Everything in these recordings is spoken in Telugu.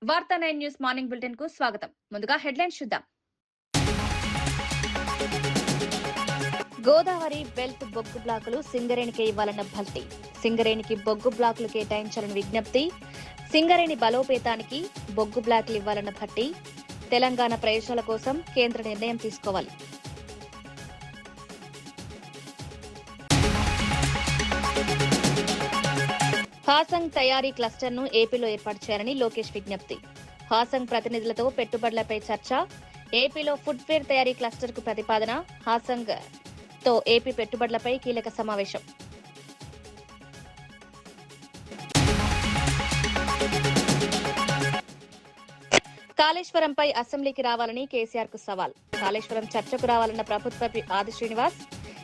వార్తా 9 న్యూస్ మార్నింగ్ బులెటిన్ కు స్వాగతం. ముందుగా హెడ్లైన్స్ చూద్దాం. గోదావరి బెల్ట్ బొగ్గు బ్లాకులు సింగరేణికి ఇవ్వాలన్న భల్తి. సింగరేణికి బొగ్గు బ్లాకులు కేటాయించాలని విజ్ఞప్తి. సింగరేణి బలోపేతానికి బొగ్గు బ్లాకులు ఇవ్వాలన్న భట్టి. తెలంగాణ ప్రయోజనాల కోసం కేంద్ర నిర్ణయం తీసుకోవాలి. హాసంగ్ తయారీ క్లస్టర్ ను ఏపీలో ఏర్పాటు చేయాలని లోకేష్ విజ్ఞప్తి. హాసంగ్ ప్రతినిధులతో పెట్టుబడులపై చర్చ. ఏపీలో ఫుట్వేర్ తయారీ క్లస్టర్ కు ప్రతిపాదన. హాసంగ్ తో ఏపీ పెట్టుబడులపై కీలక సమావేశం. కాళేశ్వరంపై అసెంబ్లీకి రావాలని కేసీఆర్ కు సవాల్. కాళేశ్వరం చర్చకు రావాలన్న ప్రభుత్వ ఆది శ్రీనివాస్.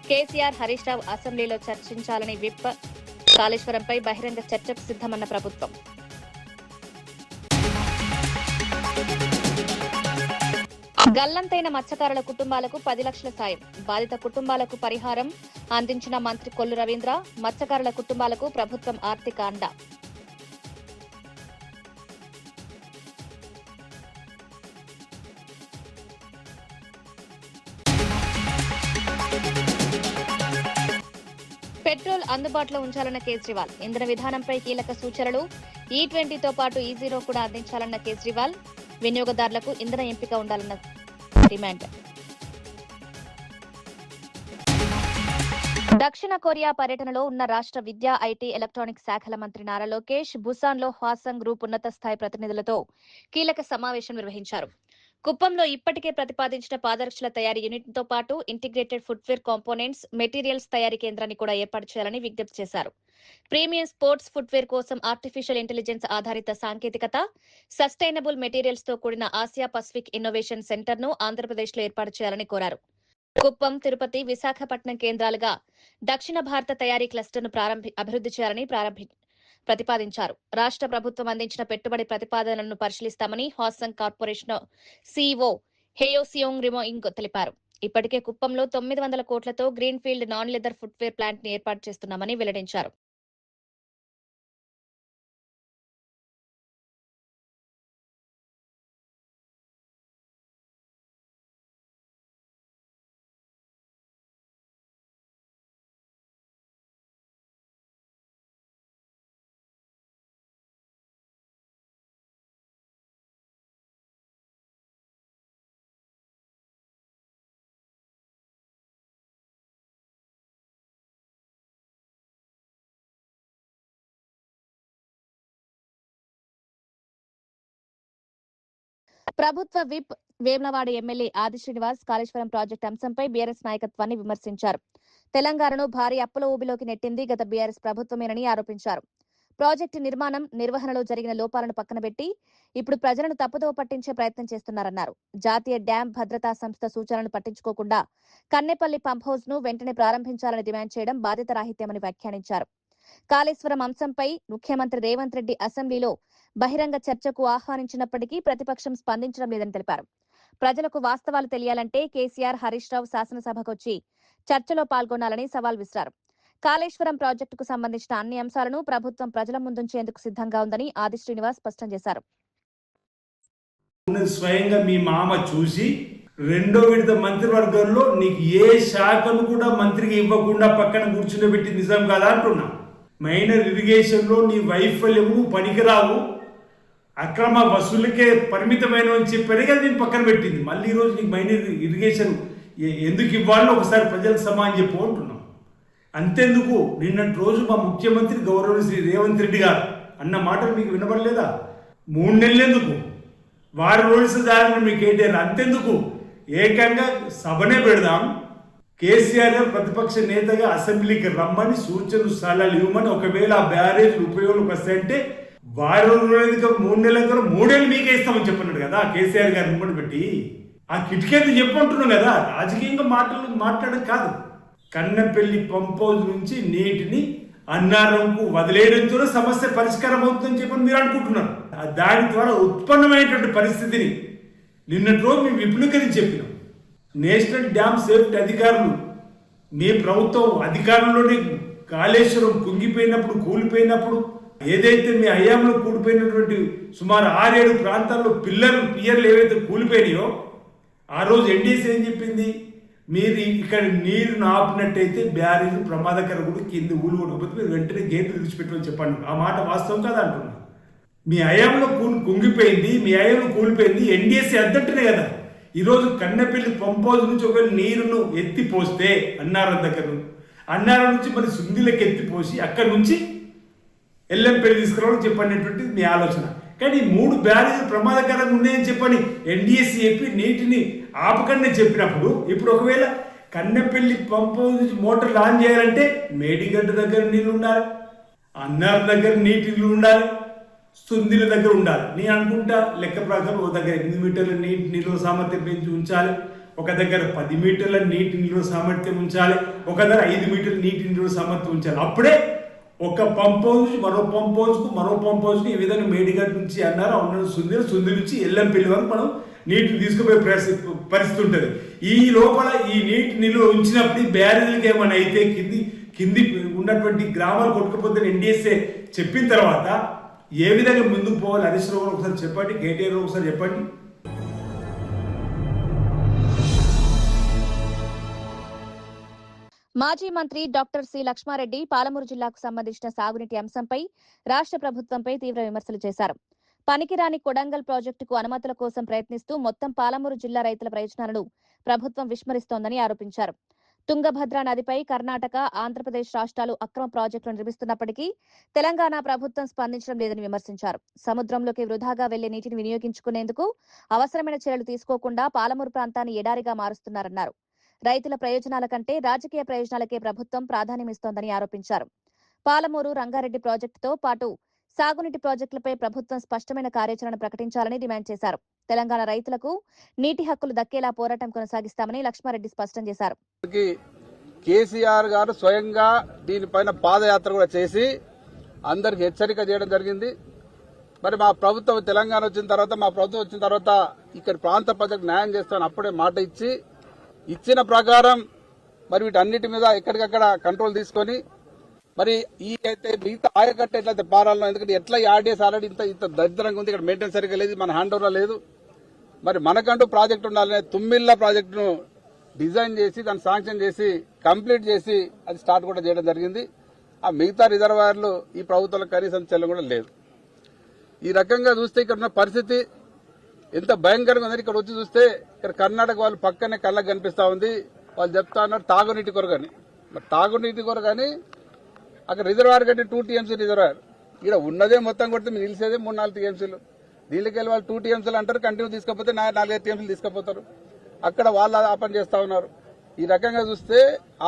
కేసీఆర్ హరీష్ రావు అసెంబ్లీలో చర్చించాలని విప్. కాళేశ్వరంపై బహిరంగ చర్చకు సిద్దమన్న ప్రభుత్వం. గల్లంతైన మత్స్యకారుల కుటుంబాలకు 10 లక్షల సాయం. బాధిత కుటుంబాలకు పరిహారం అందించిన మంత్రి కొల్లు రవీంద్ర. మత్స్యకారుల కుటుంబాలకు ప్రభుత్వం ఆర్థిక అండ. పెట్రోల్ అందుబాటులో ఉంచాలన్న కేజ్రీవాల్. ఇంధన విధానంపై కీలక సూచనలు. E20తో పాటు E0 కూడా అందించాలన్న కేజ్రీవాల్. వినియోగదారులకు ఇంధన ఎంపిక ఉండాలన్న డిమాండ్. దక్షిణ కొరియా పర్యటనలో ఉన్న రాష్ట్ర విద్యా, ఐటీ, ఎలక్ట్రానిక్స్ శాఖల మంత్రి నారా లోకేష్ బుసాన్లో హాసంగ్ గ్రూప్ ఉన్నత స్థాయి ప్రతినిధులతో కీలక సమావేశం నిర్వహించారు. కుప్పంలో ఇప్పటికే ప్రతిపాదించిన పాదరక్షల తయారీ యూనిట్ తో పాటు ఇంటిగ్రేటెడ్ ఫుట్వేర్ కాంపోనెంట్స్, మెటీరియల్స్ తయారీ కేంద్రాన్ని కూడా ఏర్పాటు చేయాలని విజ్ఞప్తి చేశారు. ప్రీమియం స్పోర్ట్స్ ఫుట్వేర్ కోసం ఆర్టిఫిషియల్ ఇంటెలిజెన్స్ ఆధారిత సాంకేతికత, సస్టైనబుల్ మెటీరియల్స్ తో కూడిన ఆసియా పసిఫిక్ ఇన్నోవేషన్ సెంటర్ ను ఆంధ్రప్రదేశ్ లో ఏర్పాటు చేయాలని కోరారు. కుప్పం, తిరుపతి, విశాఖపట్నం కేంద్రాలుగా దక్షిణ భారత తయారీ క్లస్టర్ ను అభివృద్ధి చేయాలని ప్రతిపాదించారు. రాష్ట్ర ప్రభుత్వం అందించిన పెట్టుబడి ప్రతిపాదనలను పరిశీలిస్తామని హాసంగ్ కార్పొరేషన్ సీఈఓ హేయోసియోంగ్ రిమోయింగ్ తెలిపారు. ఇప్పటికే కుప్పంలో 900 కోట్లతో green field non leather footwear plant ని ఏర్పాటు చేస్తున్నామని వెల్లడించారు. ప్రభుత్వ విప్ వేములవాడ ఎమ్మెల్యే ఆది శ్రీనివాస్ కాళేశ్వరం ప్రాజెక్టు అంశంపై బీఆర్ఎస్ నాయకత్వాన్ని విమర్శించారు. తెలంగాణను భారీ అప్పుల ఊబిలోకి నెట్టింది గత బీఆర్ఎస్ ప్రభుత్వమేనని ఆరోపించారు. ప్రాజెక్టు నిర్మాణం, నిర్వహణలో జరిగిన లోపాలను పక్కనబెట్టి ఇప్పుడు ప్రజలను తప్పుదోవ పట్టించే ప్రయత్నం చేస్తున్నారన్నారు. జాతీయ డ్యాం భద్రతా సంస్థ సూచనలను పట్టించుకోకుండా కన్నెపల్లి పంప్ హౌస్ ను వెంటనే ప్రారంభించాలని డిమాండ్ చేయడం బాధ్యతారాహిత్యమని వ్యాఖ్యానించారు. కాళేశ్వరం అంశంపై ముఖ్యమంత్రి రేవంత్ రెడ్డి అసెంబ్లీలో బహిరంగ చర్చకు ఆహ్వానించినప్పటికీ ప్రతిపక్షం స్పందించడం లేదని తెలిపారు. ప్రజలకు వాస్తవాలు తెలియాలంటే కేసీఆర్, హరీష్ రావు శాసనసభకొచ్చి చర్చలో పాల్గొనాలని సవాల్ విసిరారు. కాళేశ్వరం ప్రాజెక్టుకు సంబంధించిన అన్ని అంశాలను ప్రభుత్వం ప్రజల ముందుంచేందుకు సిద్ధంగా ఉందని ఆది శ్రీనివాస్ స్పష్టం చేశారు. స్వయంగా మీ మామ చూసి రెండో విడత మంత్రివర్గంలో నీకు ఏ శాఖను కూడా మంత్రికి ఇవ్వకుండా పక్కన కూర్చుండబెట్టి నిజం కాదా అంటున్నా. మైనర్ ఇరిగేషన్ లో నీ వైఫల్యము, పనికిరావు, అక్రమ వసూళ్ళకే పరిమితమైన అని చెప్పారు కదా నేను పక్కన పెట్టింది. మళ్ళీ ఈరోజు నీకు మైనర్ ఇరిగేషన్ ఎందుకు ఇవ్వాలో ఒకసారి ప్రజలకు సమానం చెప్పు అంటున్నాం. అంతెందుకు నిన్నటి రోజు మా ముఖ్యమంత్రి గౌరవ శ్రీ రేవంత్ రెడ్డి గారు అన్న మాటలు మీకు వినపడలేదా? 3 నెలలు ఎందుకు, వారం రోజుల దారిని మీకు ఏంటారు? అంతెందుకు ఏకంగా సభనే పెడదాం, కేసీఆర్ గారు ప్రతిపక్ష నేతగా అసెంబ్లీకి రమ్మని సూచనలు సలహాలు ఇవ్వమని, ఒకవేళ ఆ బ్యారేజ్లు ఉపయోగంలోకి వస్తాయంటే వారం రోజులు 3 నెలల తర్వాత 3 ఏళ్ళు మీకే ఇస్తామని చెప్పన్నాడు కదా కేసీఆర్ గారు నిమ్మడి పెట్టి. ఆ కిటికీ చెప్పంటున్నాం కదా, రాజకీయంగా మాట్లాడడం కాదు. కన్నెపల్లి పంప్ హౌస్ నుంచి నీటిని అన్నారంకు వదిలేయడంతో సమస్య పరిష్కారం అవుతుందని చెప్పని మీరు అనుకుంటున్నారు. దాని ద్వారా ఉత్పన్నమైనటువంటి పరిస్థితిని నిన్నటి రోజు మేము విపులీకరించి చెప్పినాం. నేషనల్ డ్యామ్ సేఫ్టీ అధికారులు మీ ప్రభుత్వం అధికారంలోనే కాళేశ్వరం కుంగిపోయినప్పుడు, కూలిపోయినప్పుడు ఏదైతే మీ హయాంలో కూలిపోయినటువంటి సుమారు 6-7 ప్రాంతాల్లో పియర్లు ఏవైతే కూలిపోయినాయో ఆ రోజు ఎన్డీసీ ఏం చెప్పింది, మీరు ఇక్కడ నీరును ఆపినట్టయితే బ్యారేజ్ ప్రమాదకరం కూడా కింద ఊలుకోకపోతే మీరు వెంటనే గేట్లు విడిచిపెట్టమని చెప్పండి. ఆ మాట వాస్తవం కదా అంటున్నా. మీ హయాంలో కుంగిపోయింది, మీ హయాంలో కూలిపోయింది ఎన్డీఎస్సీ అద్దట్టునే కదా. ఈరోజు కన్నెపల్లి పంప్ హౌస్ నుంచి ఒకవేళ నీరును ఎత్తిపోస్తే అన్నారం దగ్గర అన్నారం నుంచి మరి సుందిలకు ఎత్తిపోసి అక్కడి నుంచి ఎల్లంపల్లి తీసుకురావడం చెప్పనేటువంటిది మీ ఆలోచన. కానీ 3 బ్యారేజీలు ప్రమాదకరంగా ఉన్నాయని చెప్పని ఎన్డీఎస్సీ చెప్పి నీటిని ఆపకండి చెప్పినప్పుడు ఇప్పుడు ఒకవేళ కన్నెపల్లి పంప్ హౌస్ నుంచి మోటార్లు ఆన్ చేయాలంటే మేడిగడ్డ దగ్గర నీళ్ళు ఉండాలి, అన్నారం దగ్గర నీళ్ళు ఉండాలి, సుందిల దగ్గర ఉండాలి. నేను అనుకుంటా లెక్క ప్రకారం ఒక దగ్గర 8 మీటర్ల నీటి నిల్వ సామర్థ్యం పెంచి ఉంచాలి, ఒక దగ్గర 10 మీటర్ల నీటి నిల్వ సామర్థ్యం ఉంచాలి, ఒక దగ్గర 5 మీటర్ల నీటి నిల్వ సామర్థ్యం ఉంచాలి. అప్పుడే ఒక పంప్ హౌస్ మరో పంప్ హౌస్కు మరో పంప్ హౌస్కు ఈ విధంగా మేడిగడ్డ నుంచి అన్నారు అన్న సుందిల నుంచి ఎల్లంపల్లి వరకు మనం నీటిని తీసుకుపోయే పరిస్థితి ఉంటుంది. ఈ లోపల ఈ నీటి నిల్వ ఉంచినప్పుడు బ్యారేజీలకి ఏమైనా అయితే కింది ఉన్నటువంటి గ్రామాలు కొట్టుకుపోతే ఎన్డీఎస్ఏ చెప్పిన తర్వాత ఏ విధంగా ముందుకు పోవాలి హరీష్ రావు ఒకసారి చెప్పండి, కేటీఆర్ ఒకసారి చెప్పండి. మాజీ మంత్రి డాక్టర్ సి లక్ష్మారెడ్డి పాలమూరు జిల్లాకు సంబంధించిన సాగునీటి అంశంపై రాష్ట్ర ప్రభుత్వంపై తీవ్ర విమర్శలు చేశారు. పనికిరాని కొడంగల్ ప్రాజెక్టుకు అనుమతుల కోసం ప్రయత్నిస్తూ మొత్తం పాలమూరు జిల్లా రైతుల ప్రయోజనాలను ప్రభుత్వం విస్మరిస్తోందని ఆరోపించారు. తుంగభద్ర నదిపై కర్ణాటక, ఆంధ్రప్రదేశ్ రాష్ట్రాలు అక్రమ ప్రాజెక్టులు నిర్మిస్తున్నప్పటికీ తెలంగాణ ప్రభుత్వం స్పందించడం లేదని విమర్శించారు. సముద్రంలోకి వృధాగా వెళ్లే నీటిని వినియోగించుకునేందుకు అవసరమైన చర్యలు తీసుకోకుండా పాలమూరు ప్రాంతాన్ని ఎడారిగా మారుస్తున్నారన్నారు. రైతుల ప్రయోజనాల కంటే రాజకీయ ప్రయోజనాలకే ప్రభుత్వం ప్రాధాన్యమిస్తోందని ఆరోపించారు. పాలమూరు, రంగారెడ్డి ప్రాజెక్టుతో పాటు సాగునీటి ప్రాజెక్టులపై ప్రభుత్వం స్పష్టమైన కార్యాచరణ ప్రకటించాలని డిమాండ్ చేశారు. తెలంగాణ రైతులకు నీటి హక్కులు దక్కేలా పోరాటం కొనసాగిస్తామని లక్ష్మారెడ్డి స్పష్టం చేశారు. కేసీఆర్ గారు స్వయంగా దీనిపైన పాదయాత్ర కూడా చేసి అందరికి హెచ్చరిక చేయడం జరిగింది. మరి మా ప్రభుత్వం తెలంగాణ వచ్చిన తర్వాత ఇక్కడ ప్రాంత ప్రజలకు న్యాయం చేస్తామని అప్పుడే మాట ఇచ్చిన ప్రకారం మరి వీటన్నిటి మీద ఎక్కడికక్కడ కంట్రోల్ తీసుకొని మరి ఈ అయితే మిగతా ఆయకట్ట ఎట్లయితే పారాలను, ఎందుకంటే ఎట్లా ఆర్డీఎస్ ఆల్రెడీ ఇంత దరిద్రంగా ఉంది, ఇక్కడ మెయింటెనెన్స్ సరిగ్గా లేదు, మన హ్యాండ్ ఓవర్ లేదు. మరి మనకంటూ ప్రాజెక్టు ఉండాలనే తుమ్మిళ్ళ ప్రాజెక్టును డిజైన్ చేసి దాన్ని శాంక్షన్ చేసి కంప్లీట్ చేసి అది స్టార్ట్ కూడా చేయడం జరిగింది. ఆ మిగతా రిజర్వాయర్లు ఈ ప్రభుత్వంలో కనీసం చెల్లం కూడా లేదు. ఈ రకంగా చూస్తే ఇక్కడ ఉన్న పరిస్థితి ఎంత భయంకరంగా ఉందని ఇక్కడ వచ్చి చూస్తే ఇక్కడ కర్ణాటక వాళ్ళు పక్కనే కళ్ళకు కనిపిస్తా ఉంది. వాళ్ళు చెప్తా ఉన్నారు తాగునీటి కొరకని. మరి తాగునీటి కొరకని అక్కడ రిజర్వాయర్ కంటే 2 టీఎంసీ రిజర్వాయర్, ఇక్కడ ఉన్నదే మొత్తం కొడితే మీరు నిలిచేదే 3-4 టీఎంసీలు. దీనికి వెళ్ళి వాళ్ళు 2 టీఎంసీలు అంటారు, కంటిన్యూ తీసుకపోతే 4-5 టీఎంసీలు తీసుకుపోతారు. అక్కడ వాళ్ళు ఆ పని చేస్తా ఉన్నారు. ఈ రకంగా చూస్తే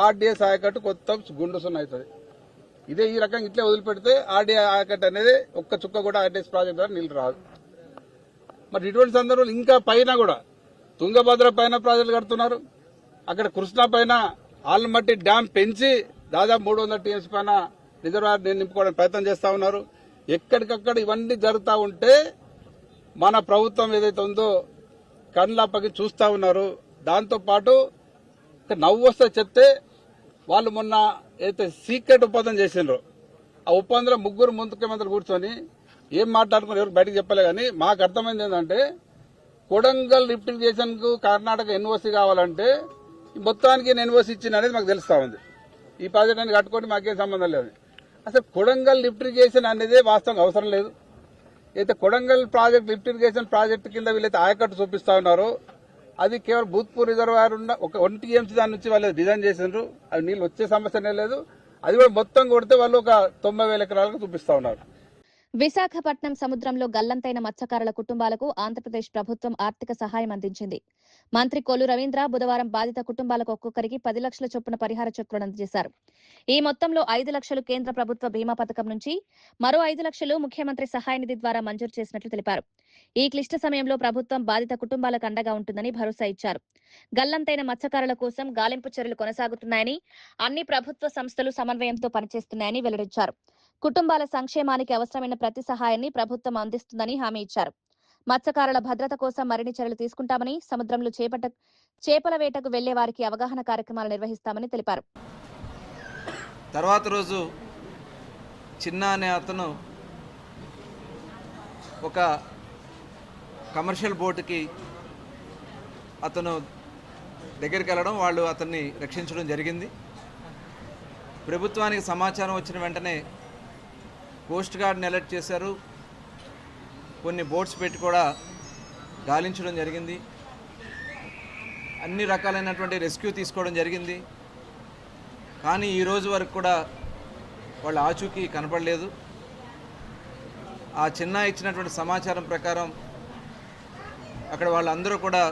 ఆర్డీఎస్ ఆయకట్టు కొత్త గుండు సున్న అవుతుంది. ఇదే ఈ రకంగా ఇట్లే వదిలిపెడితే ఆర్డీఎస్ ఆయకట్టు అనేది ఒక్క చుక్క కూడా ఆర్డీఎస్ ప్రాజెక్ట్ ద్వారా నీళ్లు రాదు. మరి ఇటువంటి సందర్భంలో ఇంకా పైన కూడా తుంగభద్ర పైన ప్రాజెక్టులు కడుతున్నారు. అక్కడ కృష్ణా పైన ఆల్మట్టి డ్యాం పెంచి దాదాపు 300 టీఎంసీ పైన రిజర్వాయర్ నింపుకోవడానికి ప్రయత్నం చేస్తా ఉన్నారు. ఎక్కడికక్కడ ఇవన్నీ జరుగుతూ ఉంటే మన ప్రభుత్వం ఏదైతే ఉందో కళ్ళప్పకి చూస్తా ఉన్నారు. దాంతోపాటు నవ్వు వస్తే చెప్తే వాళ్ళు మొన్న ఏదైతే సీక్రెట్ ఒప్పందం చేసిండ్రో ఆ ఒప్పందంలో 3 ముఖ్యమంత్రులు కూర్చొని ఏం మాట్లాడుకుని ఎవరు బయటకు చెప్పలే. కానీ మాకు అర్థమైంది ఏంటంటే కొడంగల్ లిఫ్టిగేషన్ కు కర్ణాటక ఎన్ఓసీ కావాలంటే మొత్తానికి ఎన్ఓసీ ఇచ్చింది అనేది మాకు తెలుస్తా ఉంది. ఈ ప్రాజెక్ట్ అనేది కట్టుకోండి, మాకేం సంబంధం లేదు. అసలు కొడంగల్ లిఫ్టిగేషన్ అనేది వాస్తవంగా అవసరం లేదు. అయితే కొడంగల్ ప్రాజెక్ట్ లిఫ్టిగేషన్ ప్రాజెక్టు కింద వీళ్ళైతే ఆయకట్టు చూపిస్తా ఉన్నారో అది కేవలం భూత్పూర్ రిజర్వాయర్ ఉన్న ఒక 1 టీఎంసీ దాని నుంచి వాళ్ళు డిజైన్ చేసిండ్రు. అది నీళ్ళు వచ్చే సమస్యనే లేదు. అది కూడా మొత్తం కొడితే వాళ్ళు ఒక 90,000 ఎకరాలకు చూపిస్తా ఉన్నారు. విశాఖపట్నం సముద్రంలో గల్లంతైన మత్స్యకారుల కుటుంబాలకు ఆంధ్రప్రదేశ్ ప్రభుత్వం ఆర్థిక సహాయం అందించింది. మంత్రి కొల్లు రవీంద్ర బుధవారం బాధిత కుటుంబాలకు ఒక్కొక్కరికి 10 లక్షల చొప్పున పరిహార చెక్కులను అందజేశారు. ఈ మొత్తంలో 5 లక్షలు కేంద్ర ప్రభుత్వ బీమా పథకం నుంచి, మరో 5 లక్షలు ముఖ్యమంత్రి సహాయ నిధి ద్వారా మంజూరు చేసినట్లు తెలిపారు. ఈ క్లిష్ట సమయంలో ప్రభుత్వం బాధిత కుటుంబాలకు అండగా ఉంటుందని భరోసా ఇచ్చారు. గల్లంతైన మత్స్యకారుల కోసం గాలింపు చర్యలు కొనసాగుతున్నాయని, అన్ని ప్రభుత్వ సంస్థలు సమన్వయంతో పనిచేస్తున్నాయని వెల్లడించారు. కుటుంబాల సంక్షేమానికి అవసరమైన ప్రతి సహాయాన్ని ప్రభుత్వం అందిస్తుందని హామీ ఇచ్చారు. మత్స్యకారుల భద్రత కోసం మరిన్ని చర్యలు తీసుకుంటామని, సముద్రంలో చేపల వేటకు వెళ్లే వారికి అవగాహన కార్యక్రమాలు నిర్వహిస్తామని తెలిపారు. తర్వాత రోజు చిన్న అనే అతను ఒక కమర్షియల్ బోటుకి అతను దగ్గరికి వెళ్ళడం, వాళ్ళు అతన్ని రక్షించడం జరిగింది. ప్రభుత్వానికి సమాచారం వచ్చిన వెంటనే కోస్ట్ గార్డ్ని అలర్ట్ చేశారు. కొన్ని బోట్స్ పెట్టి కూడా గాలించడం జరిగింది. అన్ని రకాలైనటువంటి రెస్క్యూ తీసుకోవడం జరిగింది. కానీ ఈ రోజు వరకు కూడా వాళ్ళ ఆచూకీ కనపడలేదు. ఆ చిన్న ఇచ్చినటువంటి సమాచారం ప్రకారం అక్కడ వాళ్ళందరూ కూడా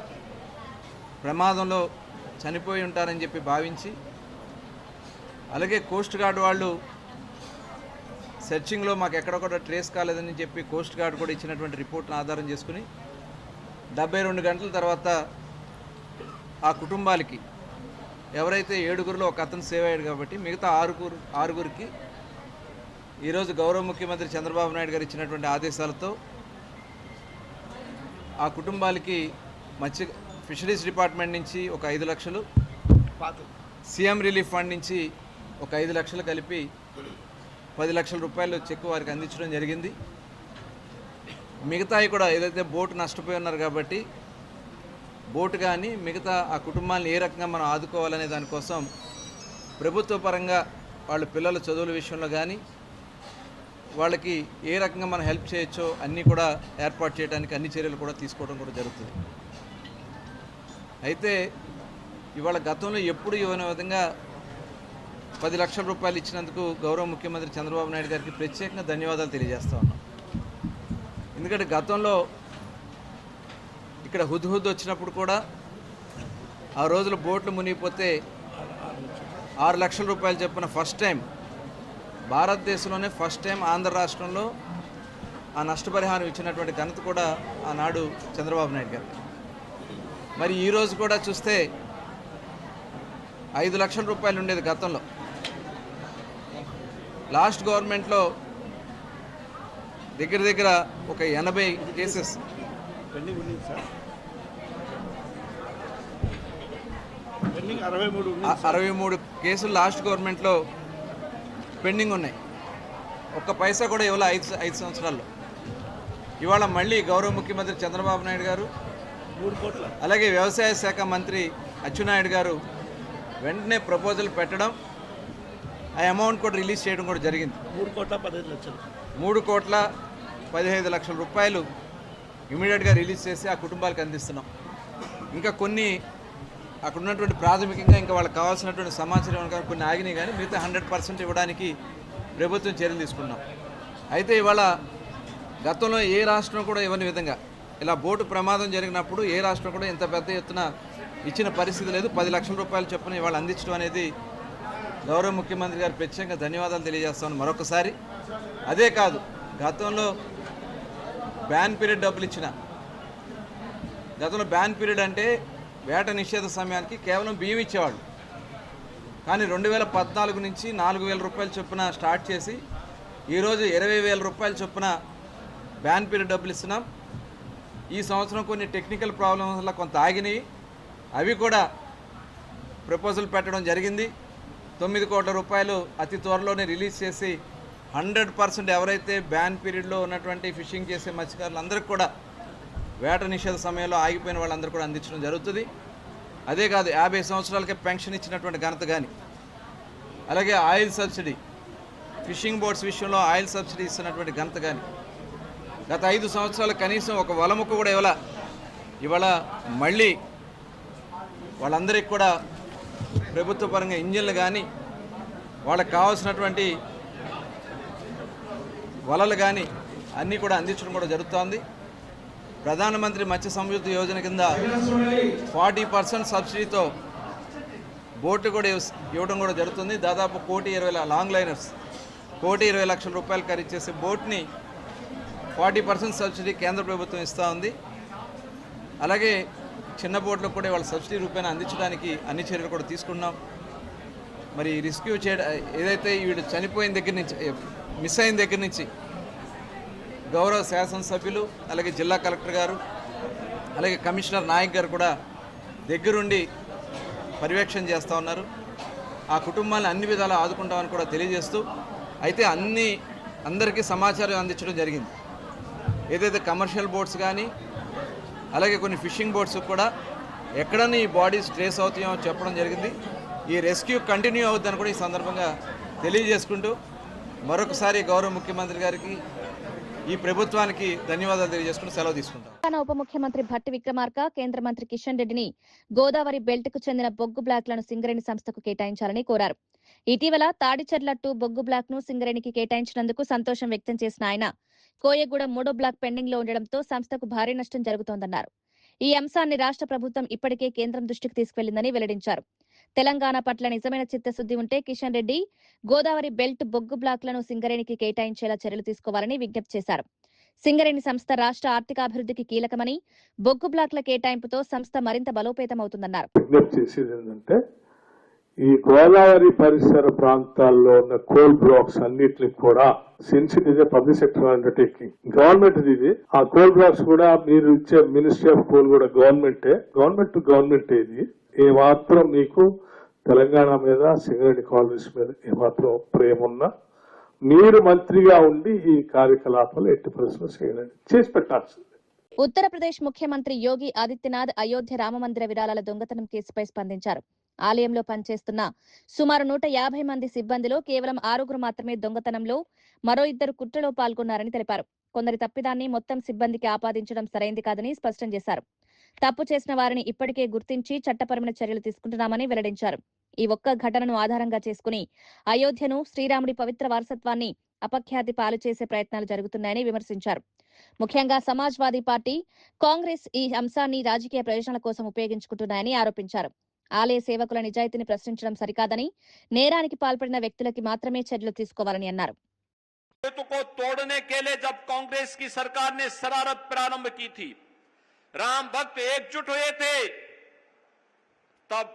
ప్రమాదంలో చనిపోయి ఉంటారని చెప్పి భావించి, అలాగే కోస్ట్ గార్డ్ వాళ్ళు సెర్చింగ్లో మాకు ఎక్కడ కూడా ట్రేస్ కాలేదని చెప్పి కోస్ట్ గార్డ్ కూడా ఇచ్చినటువంటి రిపోర్ట్ను ఆధారం చేసుకుని 72 గంటల తర్వాత ఆ కుటుంబాలకి, ఎవరైతే 7గురిలో ఒక అతను సేవ్ అయ్యాడు కాబట్టి మిగతా ఆరుగురికి ఈరోజు గౌరవ ముఖ్యమంత్రి చంద్రబాబు నాయుడు గారు ఇచ్చినటువంటి ఆదేశాలతో ఆ కుటుంబాలకి ఫిషరీస్ డిపార్ట్మెంట్ నుంచి ఒక 5 లక్షలు, సీఎం రిలీఫ్ ఫండ్ నుంచి ఒక 5 లక్షలు కలిపి 10 లక్షల రూపాయలు చెక్ వారికి అందించడం జరిగింది. మిగతాయి కూడా ఏదైతే బోటు నష్టపోయి ఉన్నారు కాబట్టి బోటు కానీ మిగతా ఆ కుటుంబాలను ఏ రకంగా మనం ఆదుకోవాలనే దానికోసం ప్రభుత్వ పరంగా వాళ్ళ పిల్లల చదువుల విషయంలో కానీ వాళ్ళకి ఏ రకంగా మనం హెల్ప్ చేయొచ్చో అన్నీ కూడా ఏర్పాటు చేయడానికి అన్ని చర్యలు కూడా తీసుకోవడం కూడా జరుగుతుంది. అయితే ఇవాళ గతంలో ఎప్పుడు ఇవ్వని విధంగా 10 లక్షల రూపాయలు ఇచ్చినందుకు గౌరవ ముఖ్యమంత్రి చంద్రబాబు నాయుడు గారికి ప్రత్యేకంగా ధన్యవాదాలు తెలియజేస్తా ఉన్నాం. ఎందుకంటే గతంలో ఇక్కడ హుద్హుద్ వచ్చినప్పుడు కూడా ఆ రోజుల బోట్లు మునిగిపోతే 6 లక్షల రూపాయలు చొప్పున ఫస్ట్ టైం భారతదేశంలోనే ఫస్ట్ టైం ఆంధ్ర రాష్ట్రంలో ఆ నష్టపరిహారం ఇచ్చినటువంటి ఘనత కూడా ఆనాడు చంద్రబాబు నాయుడు గారు. మరి ఈరోజు కూడా చూస్తే 5 లక్షల రూపాయలు ఉండేది గతంలో. లాస్ట్ గవర్నమెంట్లో దగ్గర ఒక 80 కేసెస్ పెండింగ్ ఉంది సార్. పెండింగ్ 63 కేసులు లాస్ట్ గవర్నమెంట్లో పెండింగ్ ఉన్నాయి. ఒక్క పైసా కూడా ఇవాళ 5 సంవత్సరాల్లో. ఇవాళ మళ్ళీ గౌరవ ముఖ్యమంత్రి చంద్రబాబు నాయుడు గారు, 3 కోట్ల, అలాగే వ్యవసాయ శాఖ మంత్రి అచ్చెన్నాయుడు గారు వెంటనే ప్రపోజల్ పెట్టడం, ఆ అమౌంట్ కూడా రిలీజ్ చేయడం కూడా జరిగింది. 3 కోట్ల 15 లక్షలు, 3 కోట్ల 15 లక్షల రూపాయలు ఇమీడియట్గా రిలీజ్ చేసి ఆ కుటుంబాలకు అందిస్తున్నాం. ఇంకా కొన్ని అక్కడ ఉన్నటువంటి ప్రాథమికంగా ఇంకా వాళ్ళకి కావాల్సినటువంటి సమాచారం కానీ కొన్ని ఆగినాయి, కానీ మిగతా 100% ఇవ్వడానికి ప్రభుత్వం చర్యలు తీసుకున్నాం. అయితే ఇవాళ గతంలో ఏ రాష్ట్రం కూడా ఇవ్వని విధంగా ఇలా బోటు ప్రమాదం జరిగినప్పుడు ఏ రాష్ట్రం కూడా ఇంత పెద్ద ఎత్తున ఇచ్చిన పరిస్థితి లేదు. 10 లక్షల రూపాయలు చొప్పున ఇవాళ అందించడం అనేది గౌరవ ముఖ్యమంత్రి గారు ప్రత్యేకంగా ధన్యవాదాలు తెలియజేస్తామని మరొకసారి. అదే కాదు, గతంలో బ్యాన్ పీరియడ్ డబ్బులు ఇచ్చిన, గతంలో బ్యాన్ పీరియడ్ అంటే వేట నిషేధ సమయానికి కేవలం బియ్యం ఇచ్చేవాళ్ళు. కానీ 2014 నుంచి 4,000 రూపాయల చొప్పున స్టార్ట్ చేసి ఈరోజు 20,000 రూపాయల చొప్పున బ్యాన్ పీరియడ్ డబ్బులు ఇస్తున్నాం. ఈ సంవత్సరం కొన్ని టెక్నికల్ ప్రాబ్లమ్స్ వల్ల కొంత ఆగినాయి, అవి కూడా ప్రపోజల్ పెట్టడం జరిగింది. 9 కోట్ల రూపాయలు అతి త్వరలోనే రిలీజ్ చేసి 100% ఎవరైతే బ్యాన్ పీరియడ్లో ఉన్నటువంటి ఫిషింగ్ చేసే మత్స్యకారులందరికీ కూడా వేట నిషేధ సమయంలో ఆగిపోయిన వాళ్ళందరూ కూడా అందించడం జరుగుతుంది. అదే కాదు, 50 సంవత్సరాలకే పెన్షన్ ఇచ్చినటువంటి ఘనత కానీ, అలాగే ఆయిల్ సబ్సిడీ, ఫిషింగ్ బోట్స్ విషయంలో ఆయిల్ సబ్సిడీ ఇస్తున్నటువంటి ఘనత కానీ, గత 5 సంవత్సరాలు కనీసం ఒక వలముక్క కూడా ఇవాళ మళ్ళీ వాళ్ళందరికీ కూడా ప్రభుత్వ పరంగా ఇంజిన్లు కానీ వాళ్ళకి కావాల్సినటువంటి వలలు కానీ అన్నీ కూడా అందించడం కూడా జరుగుతోంది. ప్రధానమంత్రి మత్స్య సంయుక్త యోజన కింద 40% సబ్సిడీతో బోటు కూడా ఇవ్వడం కూడా జరుగుతుంది. దాదాపు 1,20,00,000 లాంగ్ లైనర్స్ 1,20,00,000 రూపాయలు ఖరీదు చేసే బోట్ని 40% సబ్సిడీ కేంద్ర ప్రభుత్వం ఇస్తూ ఉంది. అలాగే చిన్న బోట్లకు కూడా వాళ్ళ సబ్సిడీ రూపాయలు అందించడానికి అన్ని చర్యలు కూడా తీసుకున్నాం. మరి రెస్క్యూ చేయడం ఏదైతే వీడు చనిపోయిన దగ్గర నుంచి, మిస్ అయిన దగ్గర నుంచి గౌరవ శాసనసభ్యులు, అలాగే జిల్లా కలెక్టర్ గారు, అలాగే కమిషనర్ నాయక్ గారు కూడా దగ్గరుండి పర్యవేక్షణ చేస్తూ ఉన్నారు. ఆ కుటుంబాలను అన్ని విధాలా ఆదుకుంటామని కూడా తెలియజేస్తూ, అయితే అందరికీ సమాచారం అందించడం జరిగింది. ఏదైతే కమర్షియల్ బోట్స్ కానీ అలాగే కొన్ని ఫిషింగ్ బోట్స్ కూడా ఎక్కడన్నా ఈ బాడీస్ ట్రేస్ అవుతాయో చెప్పడం జరిగింది. ఈ రెస్క్యూ కంటిన్యూ అవుతుందని కూడా ఈ సందర్భంగా తెలియజేసుకుంటూ మరొకసారి గౌరవ ముఖ్యమంత్రి గారికి ఈ ప్రభుత్వానికి ధన్యవాదాలు తెలియజేసుకుంటూ సెలవు తీసుకుంటాం. తెలంగాణ ఉప ముఖ్యమంత్రి భట్టి విక్రమార్క కేంద్ర మంత్రి కిషన్ రెడ్డిని గోదావరి బెల్ట్ కు చెందిన బొగ్గు బ్లాక్లను సింగరేణి సంస్థకు కేటాయించాలని కోరారు. ఇటీవల తాడిచెర్ల 2 బొగ్గు బ్లాక్ ను సింగరేణికి కేటాయించినందుకు సంతోషం వ్యక్తం చేసిన ఆయన కోయగూడ 3వ బ్లాక్ పెండింగ్ లో ఉండడంతో సంస్థకు భారీ నష్టం జరుగుతోందన్నారు. ఈ అంశాన్ని రాష్ట్ర ప్రభుత్వం ఇప్పటికే కేంద్రం దృష్టికి తీసుకెళ్లిందని వెల్లడించారు. తెలంగాణ పట్ల నిజమైన చిత్తశుద్ది ఉంటే కిషన్ రెడ్డి గోదావరి బెల్ట్ బొగ్గు బ్లాక్లను సింగరేణికి కేటాయించేలా చర్యలు తీసుకోవాలని విజ్ఞప్తి చేశారు. సింగరేణి సంస్థ రాష్ట్ర ఆర్థికాభివృద్ధికి కీలకమని బొగ్గు బ్లాక్ల కేటాయింపుతో సంస్థ మరింత బలోపేతమవుతుందన్నారు. ఈ గోదావరి పరిసర ప్రాంతాల్లో ఉన్న కోల్ బ్లాక్స్ అన్నిటిని కూడా since it is a public sector undertaking, government ఇది. ఆ కోల్ బ్లాక్స్ కూడా మీరు ఇచ్చే మినిస్ట్రీ ఆఫ్ కోల్ కూడా గవర్నమెంట్ టు గవర్నమెంట్. ఇది ఏమాత్రం మీకు తెలంగాణ మీద సింగరేణి కాలనీస్ మీద ఏమాత్రం ప్రేమ ఉన్నా మీరు మంత్రిగా ఉండి ఈ కార్యకలాపాలు ఎట్టి పరిస్థితుల్లో చేసి పెట్టాల్సింది. ఉత్తరప్రదేశ్ ముఖ్యమంత్రి యోగి ఆదిత్యనాథ్ అయోధ్య రామమందిర విరాళాల దొంగతనం కేసుపై స్పందించారు. ఆలయంలో పనిచేస్తున్న సుమారు 150 మంది సిబ్బందిలో కేవలం 6 మాత్రమే దొంగతనంలో, మరో 2 కుట్రలో పాల్గొన్నారని తెలిపారు. కొందరి తప్పిదాన్ని మొత్తం సిబ్బందికి ఆపాదించడం సరైంది కాదని స్పష్టం చేశారు. తప్పు చేసిన వారిని ఇప్పటికే గుర్తించి చట్టపరమైన చర్యలు తీసుకుంటున్నామని వెల్లడించారు. ఈ ఒక్క ఘటనను ఆధారంగా చేసుకుని అయోధ్యను, శ్రీరాముడి పవిత్ర వారసత్వాన్ని అపఖ్యాతి పాలు చేసే ప్రయత్నాలు జరుగుతున్నాయని విమర్శించారు. ముఖ్యంగా సమాజ్వాదీ పార్టీ, కాంగ్రెస్ ఈ అంశాన్ని రాజకీయ ప్రయోజనాల కోసం ఉపయోగించుకుంటున్నాయని ఆరోపించారు. ఆలయ సేవకుల నిజాయితీని ప్రశ్నించడం సరికాదని, నేరానికి పాల్పడిన వ్యక్తులకి మాత్రమే చర్యలు తీసుకోవాలని అన్నారు. को तोड़ने के लिए जब कांग्रेस की सरकार ने शरारत प्रारंभ की थी, राम भक्त एकजुट हुए थे, तब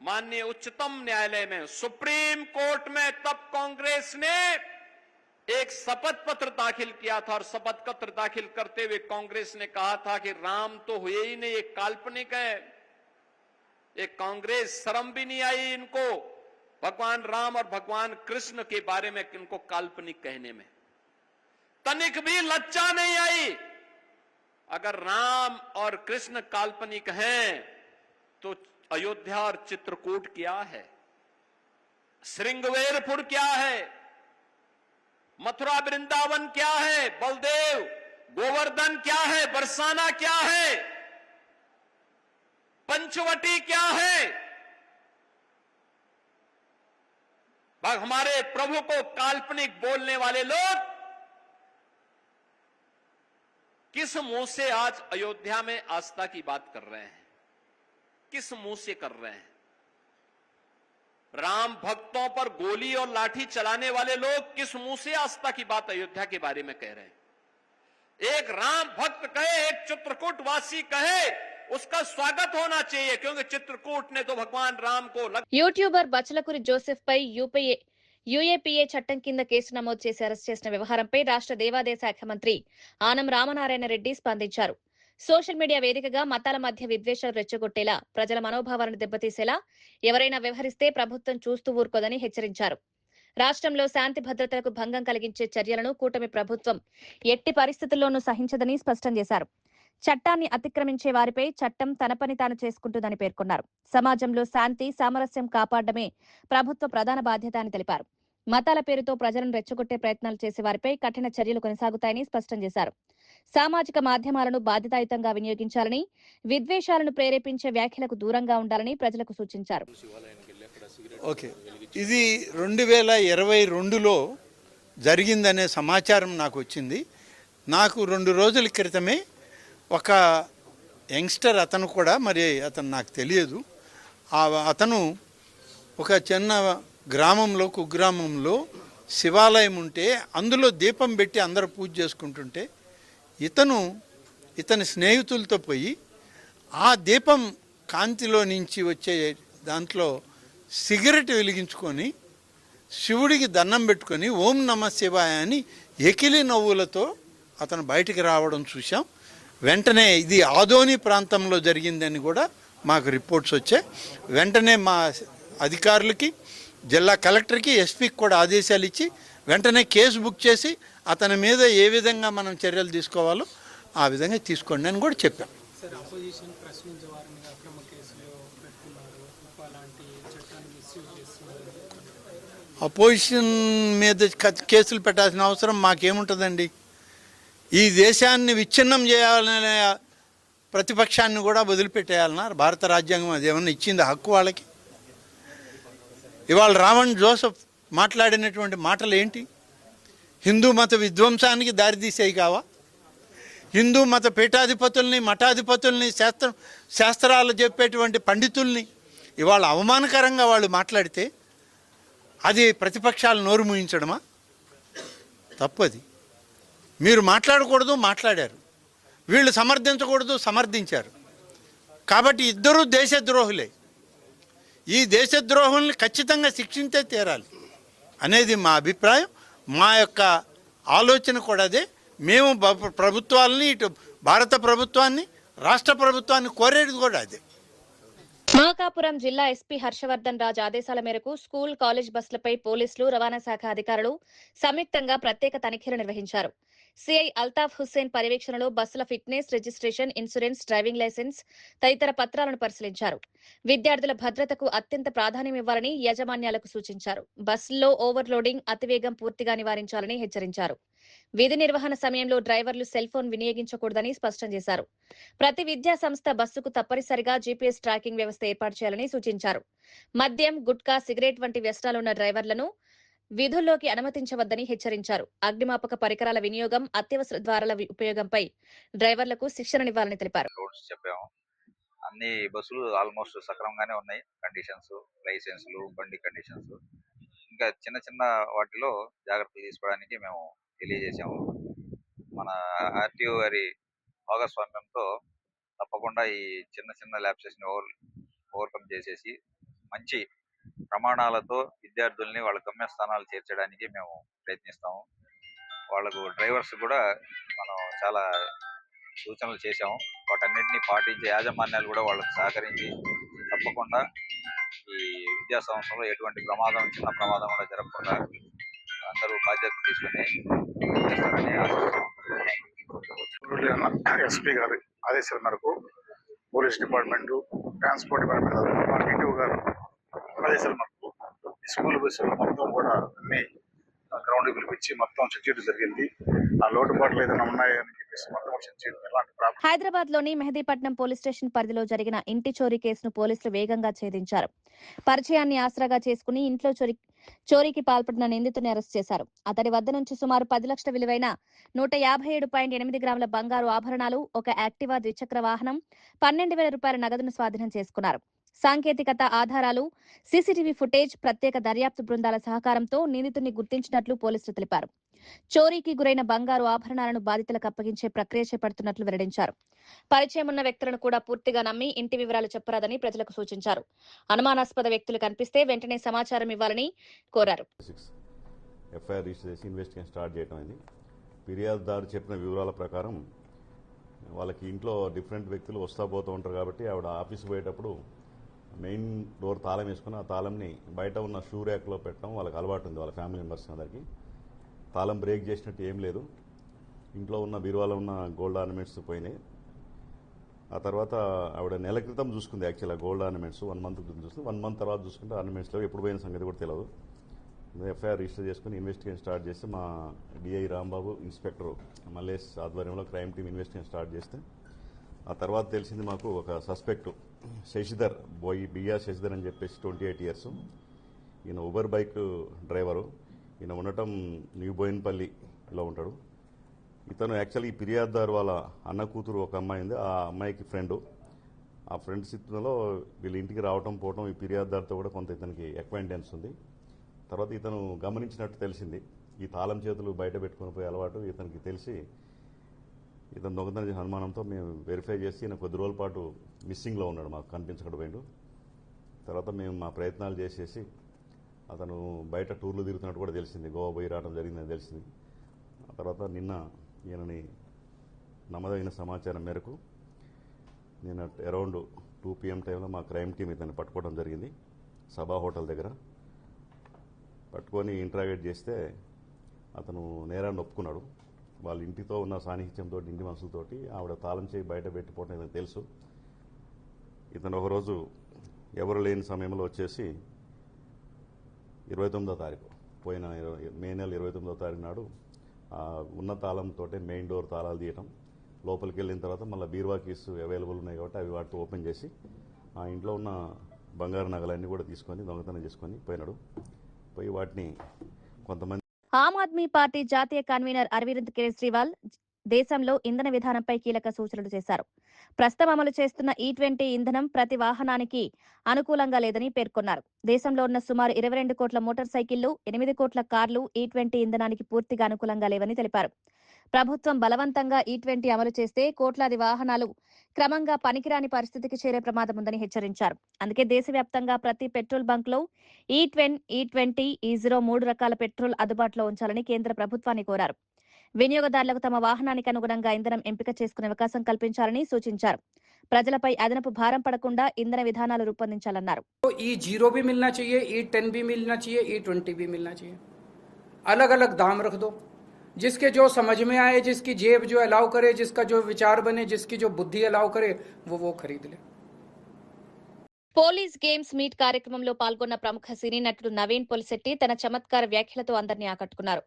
माननीय उच्चतम न्यायालय में, सुप्रीम कोर्ट में तब कांग्रेस ने एक शपथ पत्र दाखिल किया था और शपथ पत्र दाखिल करते हुए कांग्रेस ने कहा था कि राम तो हुए ही नहीं, एक काल्पनिक है. एक कांग्रेस शर्म भी नहीं आई इनको भगवान राम और भगवान कृष्ण के बारे में इनको काल्पनिक कहने में, तनिक भी लज्जा नहीं आई. अगर राम और कृष्ण काल्पनिक हैं तो अयोध्या और चित्रकूट क्या है, श्रृंगवेरपुर क्या है, मथुरा वृंदावन क्या है, बलदेव गोवर्धन क्या है, बरसाना क्या है, पंचवटी क्या है. हमारे प्रभु को काल्पनिक बोलने वाले लोग किस मुंह से आज अयोध्या में आस्था की बात कर रहे हैं, किस मुंह से कर रहे हैं. राम भक्तों पर गोली और लाठी चलाने वाले लोग किस मुंह से आस्था की बात अयोध्या के बारे में कह रहे हैं. एक राम भक्त कहे, एक चित्रकूट वासी कहे, उसका स्वागत होना चाहिए, क्योंकि चित्रकूट ने तो भगवान राम को యూట్యూబర్ బచ్చలకూరి జోసెఫ్ పై యూఏపీఏ చట్టం కింద కేసు నమోదు చేసి అరెస్ట్ చేసిన వ్యవహారంపై రాష్ట్ర దేవాదాయ శాఖ మంత్రి ఆనం రామనారాయణ రెడ్డి స్పందించారు. సోషల్ మీడియా వేదికగా మతాల మధ్య విద్వేషాలు రెచ్చగొట్టేలా, ప్రజల మనోభావాలను దెబ్బతీసేలా ఎవరైనా వ్యవహరిస్తే ప్రభుత్వం చూస్తూ ఊరుకోదని హెచ్చరించారు. రాష్ట్రంలో శాంతి భద్రతలకు భంగం కలిగించే చర్యలను కూటమి ప్రభుత్వం ఎట్టి పరిస్థితుల్లోనూ సహించదని స్పష్టం చేశారు. చట్టాన్ని అతిక్రమించే వారిపై చట్టం తన పని తాను చేసుకుంటుందని పేర్కొన్నారు. సమాజంలో శాంతి సామరస్యం కాపాడమే ప్రభుత్వ ప్రధాన బాధ్యత అని తెలిపారు. మతాల పేరుతో ప్రజలను రెచ్చగొట్టే ప్రయత్నాలు చేసే వారిపై కఠిన చర్యలు కొనసాగుతాయని స్పష్టం చేశారు. సామాజిక మాధ్యమాలను బాధ్యతాయుతంగా వినియోగించాలని, విద్వేషాలను ప్రేరేపించే వ్యాఖ్యలకు దూరంగా ఉండాలని ప్రజలకు సూచించారు. ఓకే, ఇది 2022లో జరిగిందనే సమాచారం నాకు వచ్చింది. నాకు 2 రోజుల క్రితమే ఒక యంగ్స్టర్, అతను కూడా మరి అతను నాకు తెలియదు, అతను ఒక చిన్న గ్రామంలో, కుగ్రామంలో శివాలయం ఉంటే అందులో దీపం పెట్టి అందరూ పూజ చేసుకుంటుంటే ఇతని స్నేహితులతో పోయి ఆ దీపం కాంతిలో నుంచి వచ్చే దాంట్లో సిగరెట్ వెలిగించుకొని శివుడికి దండం పెట్టుకొని ఓం నమ శివాయ అని ఎకిలి నవ్వులతో అతను బయటికి రావడం చూసాం. వెంటనే ఇది ఆదోని ప్రాంతంలో జరిగిందని కూడా మాకు రిపోర్ట్స్ వచ్చాయి. వెంటనే మా అధికారులకి, జిల్లా కలెక్టర్కి, ఎస్పీకి కూడా ఆదేశాలు ఇచ్చి వెంటనే కేసు బుక్ చేసి అతని మీద ఏ విధంగా మనం చర్యలు తీసుకోవాలో ఆ విధంగా తీసుకోండి అని కూడా చెప్పాం. అపోజిషన్ మీద కేసులు పెట్టాల్సిన అవసరం మాకేముంటుందండి? ఈ దేశాన్ని విచ్ఛిన్నం చేయాలనే ప్రతిపక్షాన్ని కూడా వదిలిపెట్టేయాలన్నారు. భారత రాజ్యాంగం అదేమన్నా ఇచ్చింది హక్కు వాళ్ళకి? ఇవాళ రావణ్ జోసెఫ్ మాట్లాడినటువంటి మాటలు ఏంటి? హిందూ మత విధ్వంసానికి దారితీసేవి కావా? హిందూ మత పీఠాధిపతుల్ని, మఠాధిపతుల్ని, శాస్త్రాలు చెప్పేటువంటి పండితుల్ని ఇవాళ అవమానకరంగా వాళ్ళు మాట్లాడితే అది ప్రతిపక్షాలు నోరు మూయించడమా? తప్పది. మీరు మాట్లాడకూడదు, మాట్లాడారు. వీళ్ళు సమర్థించకూడదు, సమర్థించారు. కాబట్టి ఇద్దరూ దేశద్రోహులే. ఈ దేశద్రోహుల్ని ఖచ్చితంగా శిక్షించే తీరాలి అనేది మా అభిప్రాయం. మా యొక్క ఆలోచన కూడా అదే. మేము ప్రభుత్వాలని, ఇటు భారత ప్రభుత్వాన్ని, రాష్ట్ర ప్రభుత్వాన్ని కోరేది కూడా అదే. మార్కాపురం జిల్లా ఎస్పీ హర్షవర్ధన్ రాజ్ ఆదేశాల మేరకు స్కూల్, కాలేజ్ బస్సులపై పోలీసులు, రవాణా శాఖ అధికారులు సంయుక్తంగా ప్రత్యేక తనిఖీలు నిర్వహించారు. సిఐ అల్తాఫ్ హుస్సేన్ పర్యవేక్షణలో బస్సుల fitness, registration, insurance, driving licence తదితర పత్రాలను పరిశీలించారు. విద్యార్థుల భద్రతకు అత్యంత ప్రాధాన్యం ఇవ్వాలని యాజమాన్యాలకు సూచించారు. బస్సుల్లో ఓవర్లోడింగ్, అతివేగం పూర్తిగా నివారించాలని హెచ్చరించారు. విధి నిర్వహణ సమయంలో డ్రైవర్లు సెల్ ఫోన్ వినియోగించకూడదని స్పష్టం చేశారు. ప్రతి విద్యా సంస్థ బస్సుకు తప్పనిసరిగా జీపీఎస్ ట్రాకింగ్ వ్యవస్థ ఏర్పాటు చేయాలని సూచించారు. మద్యం, గుట్కా, సిగరెట్ వంటి వ్యసనాలున్న డ్రైవర్లను విధుల్లోకి అనుమతించవద్దని హెచ్చరించారు. అగ్నిమాపక పరికరాల వినియోగం, అత్యవసర ద్వారాల ఉపయోగంపై డ్రైవర్లకు శిక్షణనివ్వాలని తెలిపారు. అన్ని బస్సులు ఆల్మోస్ట్ సక్రమంగానే ఉన్నాయి. కండిషన్స్, లైసెన్సులు, బండి కండిషన్స్, ఇంకా చిన్న చిన్న వాటిలో జాగ్రత్తలు తీసుకోవడానికి మేము తెలియజేశాము. మన ఆర్టీఓ గారి భాగస్వామ్యంతో తప్పకుండా ఈ చిన్న చిన్న ల్యాప్సెస్ ని ఓవర్కమ్ చేసేసి మంచి ప్రమాణాలతో విద్యార్థుల్ని వాళ్ళ గమ్యస్థానాలు చేర్చడానికి మేము ప్రయత్నిస్తాము. వాళ్ళకు డ్రైవర్స్ కూడా మనం చాలా సూచనలు చేశాము. వాటన్నిటిని పాటించే యాజమాన్యాలు కూడా వాళ్ళకు సహకరించి తప్పకుండా ఈ విద్యా సంస్థలో ఎటువంటి ప్రమాదం, చిన్న ప్రమాదం కూడా జరగకుండా అందరూ బాధ్యత తీసుకుని చేస్తారని ఆశిస్తున్నాం. ఎస్పీ గారి ఆదేశాల మేరకు police department, transport department, RTO గారు ఆదేశాల మేరకు స్కూల్ బస్సులు మొత్తం కూడా అన్ని గ్రౌండ్ పిలిపించి మొత్తం చెక్ చేయడం జరిగింది. ఆ లోటుపాట్లు ఏదైనా ఉన్నాయని చెప్పేసి మొత్తం చెక్ చేయడం. హైదరాబాద్ లోని మెహదీపట్నం పోలీస్ స్టేషన్ పరిధిలో జరిగిన ఇంటి చోరీ కేసును పోలీసులు వేగంగా ఛేదించారు. పరిచయాన్ని ఆసరాగా చేసుకుని ఇంట్లో చోరీకి పాల్పడిన నిందితుని అరెస్ట్ చేశారు. అతడి వద్ద నుంచి సుమారు 10 లక్షల విలువైన 157.8 గ్రాముల బంగారు ఆభరణాలు, ఒక యాక్టివా ద్విచక్ర వాహనం, 12,000 రూపాయల నగదును స్వాధీనం చేసుకున్నారు. సాంకేతికత ఆధారాలు, సీసీటీవీ ఫుటేజ్, ప్రత్యేక దర్యాప్తు బృందాల సహకారంతో నిందితుడిని గుర్తించినట్లు పోలీసులు తెలిపారు. చోరీకి గురైన బంగారు ఆభరణాలను బాధితులకు అప్పగించే ప్రక్రియ చేపడుతున్నట్లు వెల్లడించారు. పరిచయం ఉన్న వ్యక్తులను కూడా పూర్తిగా నమ్మి ఇంటి వివరాలు చెప్పరాదని ప్రజలకు సూచించారు. అనుమానాస్పద వ్యక్తులు కనిపిస్తే వెంటనే సమాచారం ఇవ్వాలని కోరారు. ఎఫ్ఐఆర్ రిజిస్టర్ చేసి ఇన్వెస్టిగేషన్ స్టార్ట్ చేయడం అయింది. ఫిర్యాదుదారు చెప్పిన వివరాల ప్రకారం వాళ్ళకి ఇంట్లో డిఫరెంట్ వ్యక్తులు వస్తా పోతూ ఉంటారు కాబట్టి ఆవిడ ఆఫీస్ పోయేటప్పుడు మెయిన్ డోర్ తాళం వేసుకుని ఆ తాళంని బయట ఉన్న షూ ర్యాక్లో పెట్టడం వాళ్ళకి అలవాటు ఉంది. వాళ్ళ ఫ్యామిలీ మెంబర్స్ అందరికీ తాళం బ్రేక్ చేసినట్టు ఏం లేదు. ఇంట్లో ఉన్న బీరువాలో ఉన్న గోల్డ్ ఆర్నమెంట్స్ పోయినాయి. ఆ తర్వాత ఆవిడ నెల క్రితం చూసుకుంది యాక్చువల్గా గోల్డ్ ఆర్నమెంట్స్. 1 మంత్ క్రితం చూసుకుంది. 1 మంత్ తర్వాత చూసుకుంటే ఆర్నమెంట్స్లో ఎప్పుడు పోయిన సంగతి కూడా తెలియదు. ఎఫ్ఐఆర్ రిజిస్టర్ చేసుకుని ఇన్వెస్టిగేషన్ స్టార్ట్ చేస్తే మా డిఐ రాంబాబు, ఇన్స్పెక్టర్ మల్లేష్ ఆధ్వర్యంలో క్రైమ్ టీమ్ ఇన్వెస్టిగేషన్ స్టార్ట్ చేస్తే ఆ తర్వాత తెలిసింది మాకు ఒక సస్పెక్ట్ శశిధర్ బిఆర్ శశిధర్ అని చెప్పేసి 28 ఇయర్స్. ఈయన ఉబర్ బైక్ డ్రైవరు. ఈయన ఉండటం న్యూ బోయిన్పల్లిలో ఉంటాడు. ఇతను యాక్చువల్లీ ఈ ఫిర్యాదుదారు వాళ్ళ అన్న కూతురు ఒక అమ్మాయి ఉంది. ఆ అమ్మాయికి ఫ్రెండు. ఆ ఫ్రెండ్షిప్లో వీళ్ళ ఇంటికి రావటం పోవటం, ఈ ఫిర్యాదుదారుతో కూడా కొంత ఇతనికి అక్వైంటెన్స్ ఉంది. తర్వాత ఇతను గమనించినట్టు తెలిసింది. ఈ తాళం చేతులు బయట పెట్టుకుని పోయే అలవాటు ఇతనికి తెలిసి ఇతను దొంగతనం చేసిన అనుమానంతో మేము వెరిఫై చేసి ఈయన కొద్ది రోజుల పాటు మిస్సింగ్లో ఉన్నాడు, మాకు కనిపించకుండా పోయిండు. తర్వాత మేము మా ప్రయత్నాలు చేసేసి అతను బయట టూర్లు తిరుగుతున్నట్టు కూడా తెలిసింది. గోవా పోయి రావడం జరిగిందని తెలిసింది. ఆ తర్వాత నిన్న ఈయనని నమ్మదగిన సమాచారం మేరకు నేను అరౌండ్ 2 PM టైంలో మా క్రైమ్ టీం ఇతన్ని పట్టుకోవడం జరిగింది. సభా హోటల్ దగ్గర పట్టుకొని ఇంట్రాగేట్ చేస్తే అతను నేరాన్ని ఒప్పుకున్నాడు. వాళ్ళ ఇంటితో ఉన్న సాన్నిహిత్యంతో, ఇంటి మనుషులతోటి ఆవిడ తాళం చేయి బయట పెట్టిపోవడం ఇతనికి తెలుసు. ఇతను ఒకరోజు ఎవరు లేని సమయంలో వచ్చేసి 29వ తారీఖు, పోయిన మే నెల 29వ తారీఖు నాడు ఉన్న తాళంతో మెయిన్ డోర్ తాళాలు తీయటం, లోపలికి వెళ్ళిన తర్వాత మళ్ళీ బీరువా కీస్ అవైలబుల్ ఉన్నాయి కాబట్టి అవి వాటితో ఓపెన్ చేసి ఆ ఇంట్లో ఉన్న బంగారు నగలన్నీ కూడా తీసుకొని దొంగతనం చేసుకొని పోయినాడు. పోయి వాటిని కొంతమంది ఆమ్ ఆద్మీ పార్టీ జాతీయ కన్వీనర్ అరవింద్ కేజ్రీవాల్ దేశంలో ఇంధన విధానంపై కీలక సూచనలు చేశారు. ప్రస్తుతం అమలు చేస్తున్న E20 ఇంధనం ప్రతి వాహనానికి అనుకూలంగా లేదని పేర్కొన్నారు. దేశంలో ఉన్న సుమారు 22 కోట్ల మోటార్ సైకిళ్లు, 8 కోట్ల కార్లు E20 ఇంధనానికి పూర్తిగా అనుకూలంగా లేవని తెలిపారు. ప్రభుత్వం బలవంతంగా E20 అమలు చేస్తే కోట్లాది వాహనాలు క్రమంగా పనికిరాని పరిస్థితికి చేరే ప్రమాదం ఉందని హెచ్చరించారు. అందుకే దేశవ్యాప్తంగా ప్రతి పెట్రోల్ బంక్లో E10, E20, E0 3 రకాల పెట్రోల్ అందుబాటులో ఉంచాలని కేంద్ర ప్రభుత్వాన్ని కోరారు. వినియోగదారులకు తమ వాహనానికి అనుగుణంగా ఇంధనం ఎంపిక చేసుకునే అవకాశం కల్పించాలని సూచించారు. ప్రజలపై అదనపు భారం పడకుండా ఇంధన విధానాలు రూపొందించాలన్నారు. E0 भी मिलना चाहिए, E10 भी मिलना चाहिए, E20 भी मिलना चाहिए. अलग अलग दाम रख दो, जिसके जो समझ में आए, जिसकी जेब जो अलाउ करे, जिसका जो विचार बने, जिसकी जो बुद्धि अलाउ करे, वो खरीद ले. పోలీస్ గేమ్స్ మీట్ కార్యక్రమంలో పాల్గొన్న ప్రముఖ సినీ నటుడు నవీన్ పొలిశెట్టి తన చమత్కార వ్యాఖ్యలతో అందరినీ ఆకట్టుకున్నారు.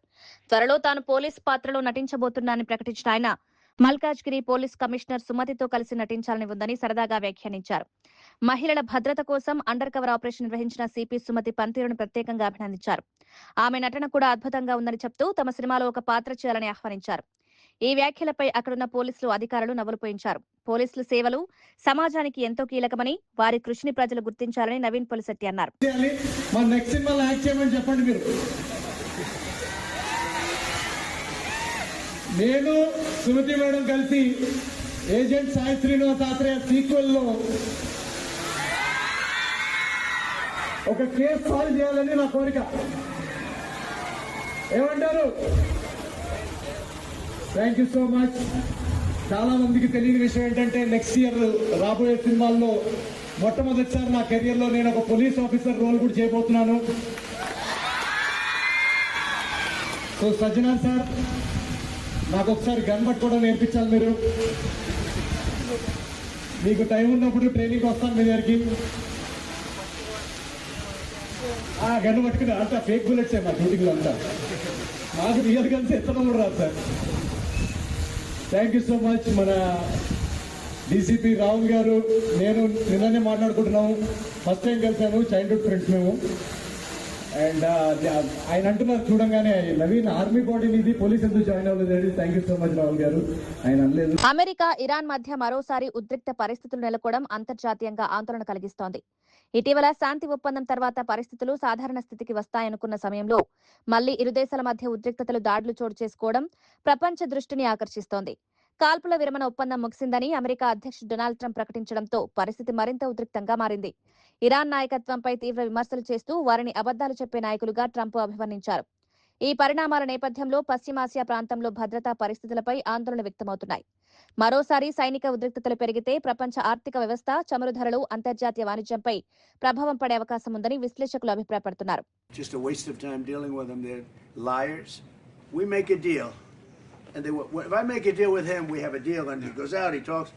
త్వరలో తాను పోలీస్ పాత్రలో నటించబోతున్నానని ప్రకటించిన ఆయన మల్కాజ్గిరి పోలీస్ కమిషనర్ సుమతితో కలిసి నటించాలని ఉందని సరదాగా వ్యాఖ్యానించారు. మహిళల భద్రత కోసం అండర్ కవర్ ఆపరేషన్ నిర్వహించిన సిపి సుమతి పనితీరును ప్రత్యేకంగా అభినందించారు. ఆమె నటన కూడా అద్భుతంగా ఉందని చెప్తూ తమ సినిమాలో ఒక పాత్ర చేయాలని ఆహ్వానించారు. ఈ వ్యాఖ్యలపై అక్కడున్న పోలీసులు అధికారులు నవ్వులుపోయించారు. పోలీసుల సేవలు సమాజానికి ఎంతో కీలకమని, వారి కృషిని ప్రజలు గుర్తించాలని నవీన్ పొలిశెట్టి అన్నారు. నేను సుమతి మేడం కలిసి ఏజెంట్ సాయి శ్రీనివాస్ ఆత్రేయ సీక్వెల్ లో ఒక కేసు సాల్వ్ చేయాలని నా కోరిక. ఏమంటారు? Thank you so much. చాలా మందికి తెలియని విషయం ఏంటంటే నెక్స్ట్ ఇయర్ రాబోయే సినిమాల్లో మొట్టమొదటిసారి నా కెరియర్ లో నేను ఒక పోలీస్ ఆఫీసర్ రోల్ కూడా చేయబోతున్నాను. సో సజ్జనార్ సార్, నాకు ఒకసారి గన్ పట్టుకోవడం నేర్పించాలి. మీరు మీకు టైం ఉన్నప్పుడు ట్రైనింగ్ వస్తాను మీ దగ్గరికి. గన్ పట్టుకుని అంతా ఫేక్ బుల్లెట్స్ మా షూటింగ్లో అంతా. మాకు రియల్ గన్స్ ఎత్తడం కూడా రాదు sir. Thank you so much. మన డీసీపీ రాహుల్ గారు, నేను నిన్ననే మాట్లాడుకుంటున్నాము. ఫస్ట్ టైం కలిసాము, చైల్డ్హుడ్ ఫ్రెండ్స్ మేము. అండ్ ఆయన అంటున్నారు చూడంగానే, నవీన్ ఆర్మీ బాడీ మీద పోలీస్ ఎందుకు జాయిన్ అవ్వలేదు. Thank you so much Rahul గారు. ఆయన అనలేదు. అమెరికా, ఇరాన్ మధ్య మరోసారి ఉద్రిక్త పరిస్థితులు నెలకొవడం అంతర్జాతీయంగా ఆందోళన కలిగిస్తోంది. ఇటీవల శాంతి ఒప్పందం తర్వాత పరిస్థితులు సాధారణ స్థితికి వస్తాయనుకున్న సమయంలో మళ్లీ ఇరు దేశాల మధ్య ఉద్రిక్తతలు, దాడులు చోటు చేసుకోవడం ప్రపంచ దృష్టిని ఆకర్షిస్తోంది. కాల్పుల విరమణ ఒప్పందం ముగిసిందని అమెరికా అధ్యక్షుడు డొనాల్డ్ ట్రంప్ ప్రకటించడంతో పరిస్థితి మరింత ఉద్రిక్తంగా మారింది. ఇరాన్ నాయకత్వంపై తీవ్ర విమర్శలు చేస్తూ వారిని అబద్దాలు చెప్పే నాయకులుగా ట్రంప్ అభివర్ణించారు. ఈ పరిణామాల నేపథ్యంలో పశ్చిమాసియా ప్రాంతంలో భద్రతా పరిస్థితులపై ఆందోళన వ్యక్తమవుతున్నాయి. మరోసారి సైనిక ఉద్రిక్తతలు పెరిగితే ప్రపంచ ఆర్థిక వ్యవస్థ, చమురు ధరలు, అంతర్జాతీయ వాణిజ్యంపై ప్రభావం పడే అవకాశం ఉందని విశ్లేషకులు అభిప్రాయపడుతున్నారు. Just a waste of time dealing with them. They're liars. We make a deal. And if I make a deal with him, we have a deal, and he goes out, he talks.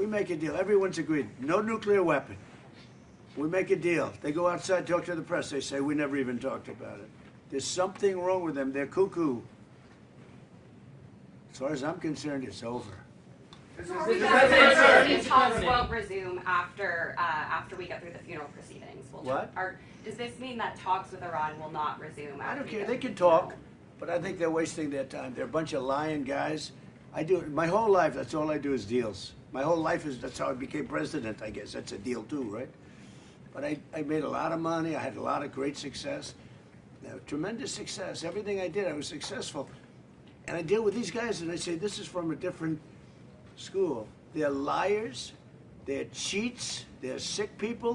We make a deal. Everyone's agreed. No nuclear weapon. We make a deal. They go outside, talk to the press. They say, we never even talked about it. There's something wrong with them. They're cuckoo. As far as I'm concerned, it's over. Talks won't resume after we get through the funeral proceedings. What? Does this mean that talks with Iran will not resume? I don't care. They can talk, but I think they're wasting their time. They're a bunch of lying guys. My whole life, that's all I do is deals. My whole life that's how I became president, I guess. That's a deal too, right? But I made a lot of money. I had a lot of great success. Tremendous success. Everything I did, I was successful. And I deal with these guys and I say, this is from a different school. They're liars. They're cheats. They're sick people.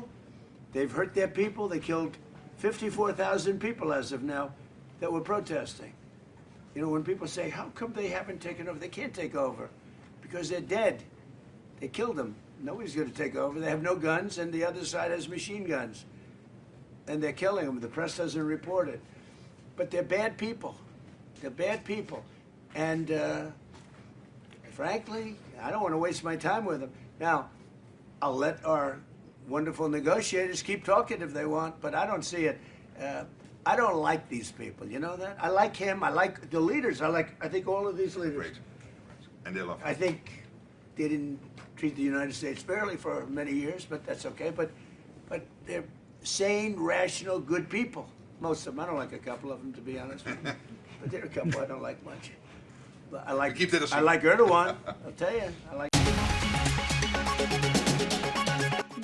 They've hurt their people. They killed 54,000 people as of now that were protesting. You know, when people say, how come they haven't taken over? They can't take over because they're dead. They killed them. Nobody's going to take over. They have no guns, and the other side has machine guns. And they're killing them. The press doesn't report it. But they're bad people. They're bad people. And frankly, I don't want to waste my time with them. Now, I'll let our wonderful negotiators keep talking if they want, but I don't see it. I don't like these people. You know that? I like him. I like the leaders. I think all of these leaders. Great. And they love I think they didn't treat the United States fairly for many years, but that's okay. But they're sane, rational, good people. Most of them. I don't like a couple of them, to be honest with you. But there are a couple I don't like much. But I like Erdogan. I'll tell you. I like.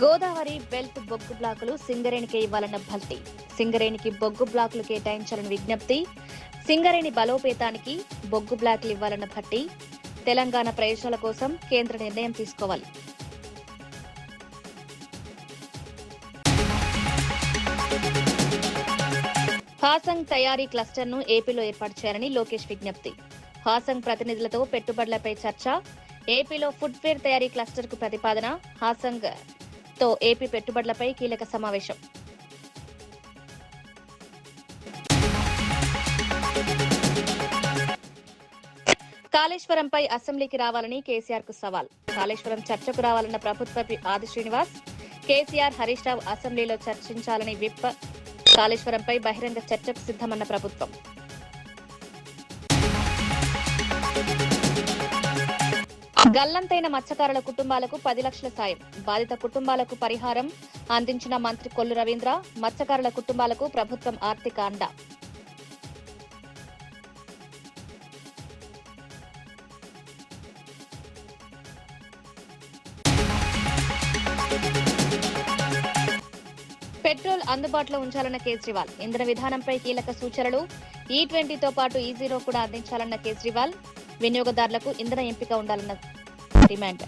Godavari belt బొగ్గు బ్లాకులు సింగరేణికి ఇవ్వాలన్న భల్తి. సింగరేణికి బొగ్గు బ్లాకులు కేటాయించాలని విజ్ఞప్తి. సింగరేణి బలోపేతానికి బొగ్గు బ్లాకులు ఇవ్వాలన్న భట్టి. తెలంగాణ ప్రయోజనాల కోసం కేంద్ర నిర్ణయం తీసుకోవాలి. హాసంగ్ తయారీ క్లస్టర్ను ఏపీలో ఏర్పాటు చేయాలని లోకేష్ విజ్ఞప్తి. హాసంగ్ ప్రతినిధులతో పెట్టుబడులపై చర్చ. ఏపీలో ఫుట్వేర్ తయారీ క్లస్టర్ కు ప్రతిపాదన. హాసంగ్ తో ఏపీ పెట్టుబడులపై కీలక సమావేశం. కాళేశ్వరంపై అసెంబ్లీకి రావాలని కేసీఆర్ కు సవాల్. కాళేశ్వరం చర్చకు రావాలన్న ప్రభుత్వ ఆది శ్రీనివాస్. కేసీఆర్, హరీష్ రావు అసెంబ్లీలో చర్చించాలని విప్. కాళేశ్వరంపై బహిరంగ చర్చకు సిద్ధమన్న ప్రభుత్వం. గల్లంతైన మత్స్యకారుల కుటుంబాలకు 10 లక్షల సాయం. బాధిత కుటుంబాలకు పరిహారం అందించిన మంత్రి కొల్లు రవీంద్ర. మత్స్యకారుల కుటుంబాలకు ప్రభుత్వం ఆర్థిక అండ. పెట్రోల్ అందుబాటులో ఉంచాలన్న కేజ్రీవాల్. ఇంధన విధానంపై కీలక సూచనలు. E20తో పాటు E0 కూడా అందించాలన్న కేజ్రీవాల్. వినియోగదారులకు ఇంధన ఎంపిక ఉండాలన్న డిమాండ్.